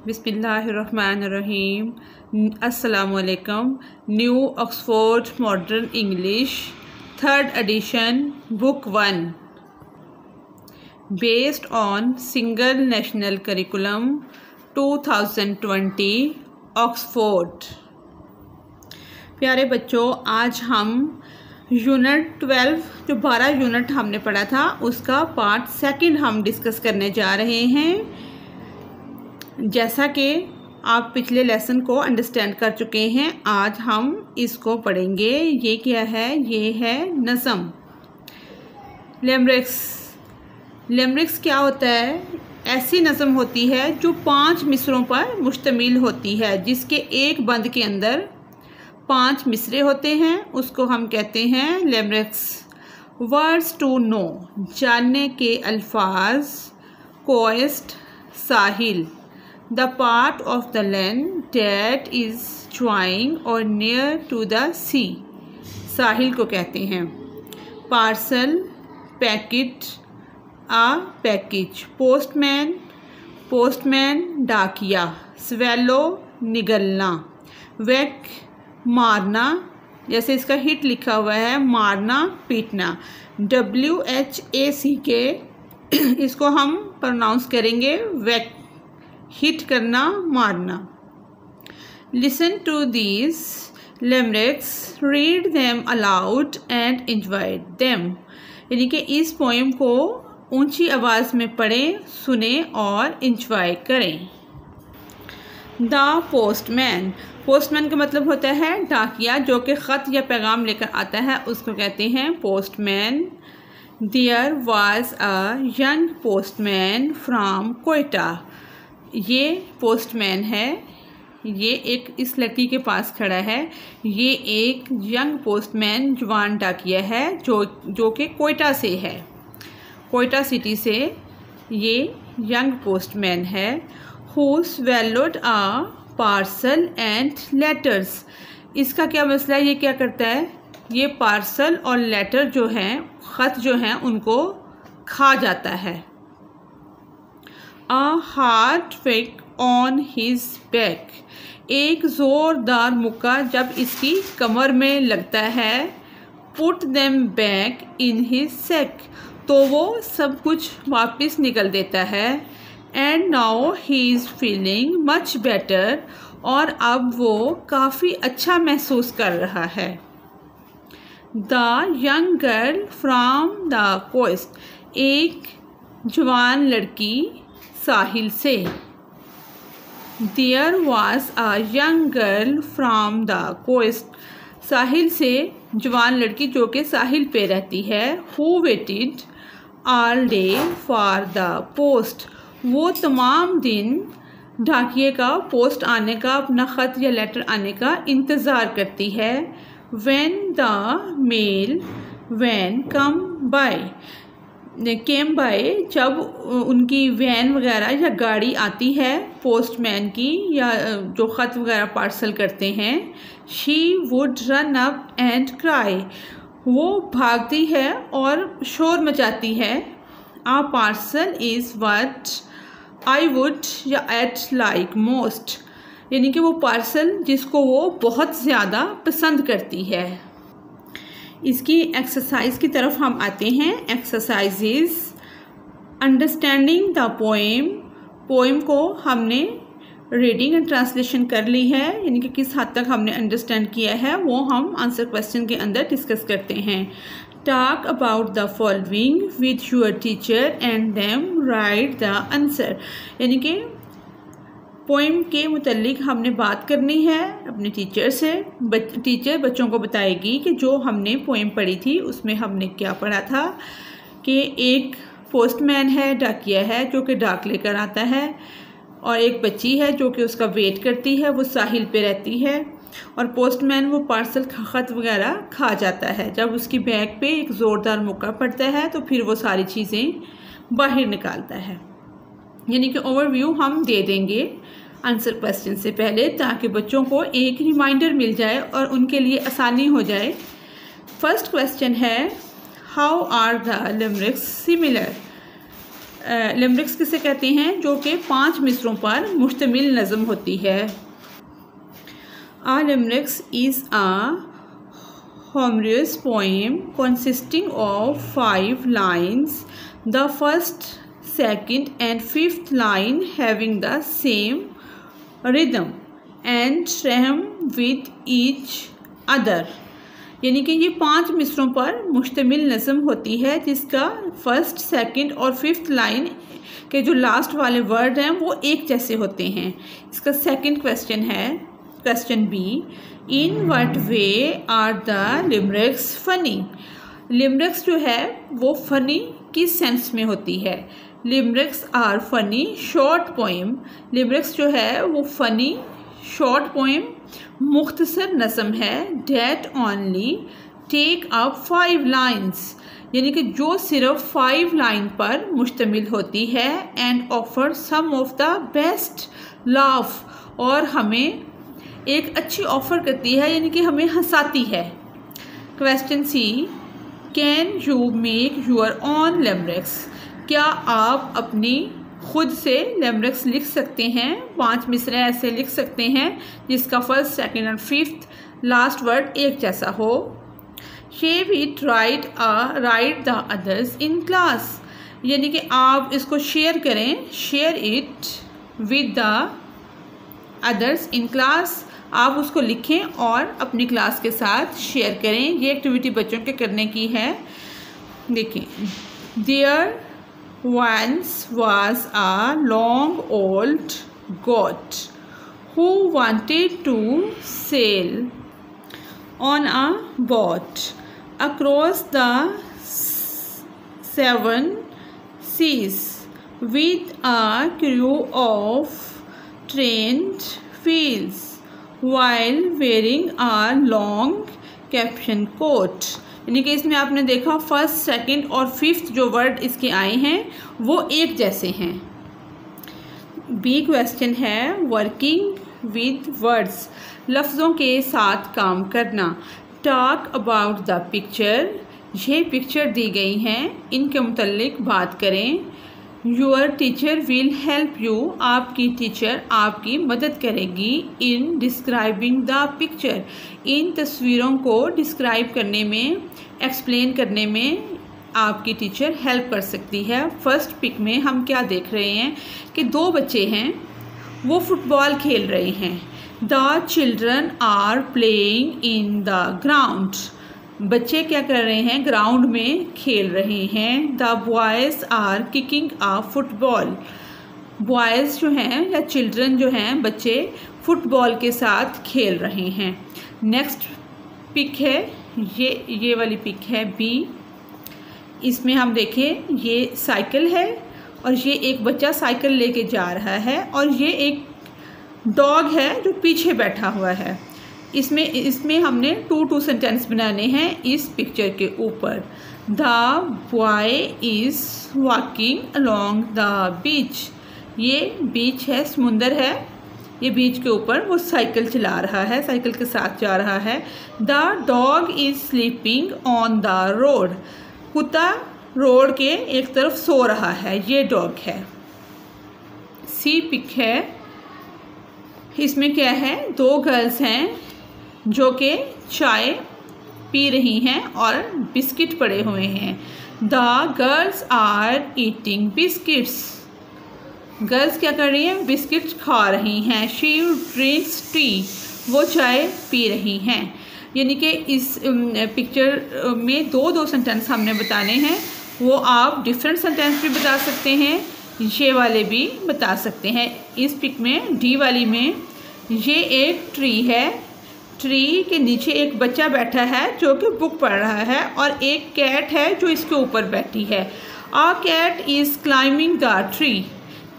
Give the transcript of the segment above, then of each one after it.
बिस्मिल्लाहिर्रहमानिर्रहीम। अस्सलामुअलैकुम। New Oxford modern English 3rd addition book 1 based on single national curriculum 2020 Oxford. प्यारे बच्चों, आज हम यूनिट 12 जो 12 यूनिट हमने पढ़ा था उसका पार्ट 2 हम डिस्कस करने जा रहे हैं। जैसा कि आप पिछले लेसन को अंडरस्टैंड कर चुके हैं, आज हम इसको पढ़ेंगे। ये क्या है? ये है नज़म। लिमरिक्स। लिमरिक्स क्या होता है? ऐसी नज़म होती है जो 5 मिसरों पर मुश्तमिल होती है, जिसके एक बंद के अंदर 5 मिसरे होते हैं। उसको हम कहते हैं लिमरिक्स। वर्ड्स टू नो, जानने के अल्फाज। कोस्ट, साहिल। The part of the land that is joining or near to the sea, साहिल को कहते हैं। Parcel, packet, a package. Postman, postman डाकिया। स्वेलो, निगलना। वेक, मारना, जैसे इसका हिट लिखा हुआ है, मारना, पीटना। WHACK, इसको हम प्रोनाउंस करेंगे वेक, हिट करना, मारना। Listen to these limericks, read them aloud and enjoy them. यानी कि इस पोएम को ऊंची आवाज़ में पढ़ें, सुने और एंजॉय करें। The postman. पोस्टमैन का मतलब होता है डाकिया, जो कि ख़त या पैगाम लेकर आता है, उसको कहते हैं postman. There was a young postman from Quetta. ये पोस्टमैन है, ये एक इस लड़की के पास खड़ा है। ये एक यंग पोस्टमैन, जवान डाकिया है, जो कि कोयटा से है, कोयटा सिटी से ये यंग पोस्टमैन है। Who swallowed a parcel and letters. इसका क्या मसला है? ये क्या करता है? ये पार्सल और लेटर जो हैं, ख़त जो हैं, उनको खा जाता है। A hard whack on his back, एक ज़ोरदार मुक्का जब इसकी कमर में लगता है। Put them back in his sack, तो वो सब कुछ वापस निकल देता है। And now he is feeling much better, और अब वो काफ़ी अच्छा महसूस कर रहा है। The young girl from the coast, एक जवान लड़की साहिल से। There was a young girl from the coast, साहिल से जवान लड़की जो कि साहिल पे रहती है। Who waited all day for the post, वो तमाम दिन डाकिये का पोस्ट आने का, अपना ख़त या लेटर आने का इंतज़ार करती है। When the mail van come by, came by, जब उनकी वैन वगैरह या गाड़ी आती है पोस्टमैन की, या जो ख़त वगैरह पार्सल करते हैं। She would run up and cry, वो भागती है और शोर मचाती है। A parcel is what I would ya at like most, यानी कि वो पार्सल जिसको वो बहुत ज़्यादा पसंद करती है। इसकी एक्सरसाइज की तरफ हम आते हैं। Exercises. Understanding the poem, poem को हमने रीडिंग एंड ट्रांसलेशन कर ली है, यानी कि किस हद तक हमने अंडरस्टैंड किया है वो हम आंसर क्वेश्चन के अंदर डिस्कस करते हैं। Talk about the following with your teacher and them right the answer, यानी कि पोएम के मुतल्लिक हमने बात करनी है अपने टीचर से। टीचर बच्चों को बताएगी कि जो हमने पोएम पढ़ी थी उसमें हमने क्या पढ़ा था, कि एक पोस्टमैन है, डाकिया है, जो कि डाक लेकर आता है, और एक बच्ची है जो कि उसका वेट करती है, वो साहिल पे रहती है, और पोस्टमैन वो पार्सल ख़त वगैरह खा जाता है। जब उसकी बैग पे एक ज़ोरदार मुक्का पड़ता है तो फिर वो सारी चीज़ें बाहर निकालता है। यानी कि ओवरव्यू हम दे देंगे आंसर क्वेश्चन से पहले, ताकि बच्चों को एक रिमाइंडर मिल जाए और उनके लिए आसानी हो जाए। फर्स्ट क्वेश्चन है, हाउ आर द लिमरिक्स सिमिलर। लिमरिक्स किसे कहते हैं? जो कि 5 मिसरों पर मुश्तमिल नज़म होती है। A limerick is a humorous poem consisting of 5 lines, the first, second and fifth line having the same rhythm and rhyme with each other। यानी कि ये 5 मिसरों पर मुश्तमिल नज़म होती है जिसका फर्स्ट, सेकंड और फिफ्थ लाइन के जो लास्ट वाले वर्ड हैं वो एक जैसे होते हैं। इसका सेकंड क्वेश्चन है, question B, in what way are the limericks funny? Limericks जो है वो फनी किस सेंस में होती है? Limericks are funny short poem. Limericks जो है वो फनी शॉर्ट पोएम मुख्तसर नज़म है that only take up 5 lines, यानी कि जो सिर्फ 5 लाइन पर मुश्तमिल होती है and offer some of the best laugh, और हमें एक अच्छी ऑफ़र करती है यानी कि हमें हंसाती है। Question C, can you make your own limericks? क्या आप अपनी खुद से लिमरिक्स लिख सकते हैं? 5 मिसरे ऐसे लिख सकते हैं जिसका फर्स्ट, सेकंड और फिफ्थ लास्ट वर्ड एक जैसा हो। Share it write the others in class, यानी कि आप इसको शेयर करें, share it with the others in class, आप उसको लिखें और अपनी क्लास के साथ शेयर करें। ये एक्टिविटी बच्चों के करने की है। देखिए, there once was a long old goat who wanted to sail on a boat across the 7 seas with a crew of trained wheels while wearing a long caption coat। यानी कि इसमें आपने देखा फर्स्ट, सेकंड और fifth जो word इसके आए हैं वो एक जैसे हैं। बी क्वेश्चन है, वर्किंग विद वर्ड्स, लफ्ज़ों के साथ काम करना। टॉक अबाउट द पिक्चर, ये पिक्चर दी गई हैं, इनके मुतल्लिक बात करें। Your teacher will help you, आपकी टीचर आपकी मदद करेगी। इन डिस्क्राइबिंग द पिक्चर, इन तस्वीरों को डिस्क्राइब करने में, एक्सप्लेन करने में आपकी टीचर हेल्प कर सकती है। फर्स्ट पिक में हम क्या देख रहे हैं कि 2 बच्चे हैं, वो फुटबॉल खेल रहे हैं। The children are playing in the ground, बच्चे क्या कर रहे हैं? ग्राउंड में खेल रहे हैं। The boys are kicking a football, boys जो हैं या चिल्ड्रन जो हैं बच्चे फुटबॉल के साथ खेल रहे हैं। नेक्स्ट पिक है ये वाली पिक है बी। इसमें हम देखें ये साइकिल है और ये एक बच्चा साइकिल लेके जा रहा है और ये एक डॉग है जो पीछे बैठा हुआ है। इसमें हमने 2 सेंटेंस बनाने हैं इस पिक्चर के ऊपर। The boy is walking along the beach, ये बीच है, समुंदर है, ये बीच के ऊपर वो साइकिल चला रहा है, साइकिल के साथ जा रहा है। The dog is sleeping on the road, कुत्ता रोड के एक तरफ सो रहा है, ये डॉग है। सी पिक है, इसमें क्या है? 2 गर्ल्स हैं जो कि चाय पी रही हैं और बिस्किट पड़े हुए हैं। The girls are eating biscuits, girls क्या कर रही हैं? बिस्किट्स खा रही हैं। शी ड्रिंक्स टी, वो चाय पी रही हैं। यानी कि इस पिक्चर में 2 सेंटेंस हमने बताने हैं, वो आप डिफरेंट सेंटेंस भी बता सकते हैं, ये वाले भी बता सकते हैं। इस पिक में डी वाली में ये एक ट्री है, ट्री के नीचे एक बच्चा बैठा है जो कि बुक पढ़ रहा है और एक कैट है जो इसके ऊपर बैठी है। A cat is climbing the tree,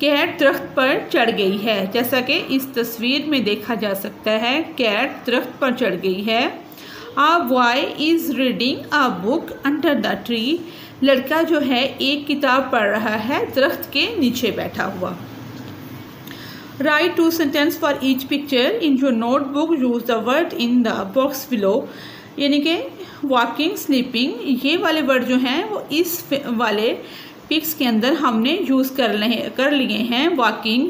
cat दरख्त पर चढ़ गई है, जैसा कि इस तस्वीर में देखा जा सकता है कैट दरख्त पर चढ़ गई है। आ boy is reading a book under the tree, लड़का जो है एक किताब पढ़ रहा है दरख्त के नीचे बैठा हुआ। Write 2 sentences for each picture in your notebook. Use the word in the box below. यानी कि walking, sleeping, ये वाले वर्ड जो हैं वो इस वाले पिक्स के अंदर हमने यूज़ कर लिए हैं walking,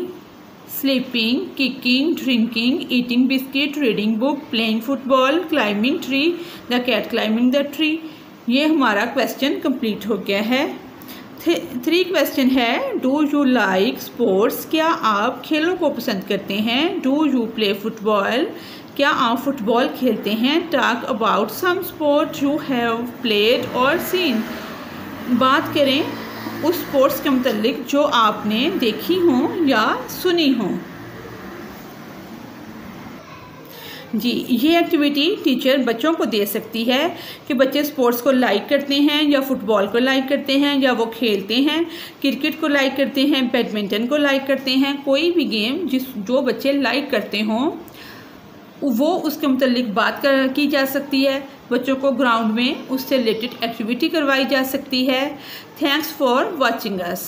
sleeping, kicking, drinking, eating biscuit, reading book, playing football, climbing tree, the cat climbing the tree. ये हमारा क्वेश्चन कंप्लीट हो गया है। 3 क्वेश्चन है, डू यू लाइक स्पोर्ट्स, क्या आप खेलों को पसंद करते हैं? डू यू प्ले फुटबॉल, क्या आप फुटबॉल खेलते हैं? Talk about some sport you have played or seen, बात करें उस स्पोर्ट्स के मुतालिक जो आपने देखी हो या सुनी हो। जी, ये एक्टिविटी टीचर बच्चों को दे सकती है कि बच्चे स्पोर्ट्स को लाइक करते हैं या फुटबॉल को लाइक करते हैं, या वो खेलते हैं, क्रिकेट को लाइक करते हैं, बैडमिंटन को लाइक करते हैं। कोई भी गेम जो बच्चे लाइक करते हों वो उसके मुतालिक बात की जा सकती है। बच्चों को ग्राउंड में उससे रिलेटेड एक्टिविटी करवाई जा सकती है। Thanks for watching us.